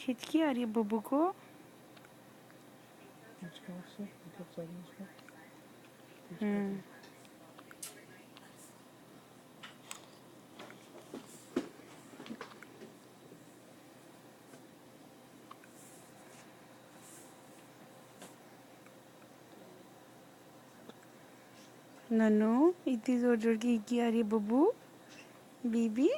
हिचकी आ रही है बब्बू को। नन्नू इतनी जोर जोर की हिचकी आ रही है बब्बू बीबी।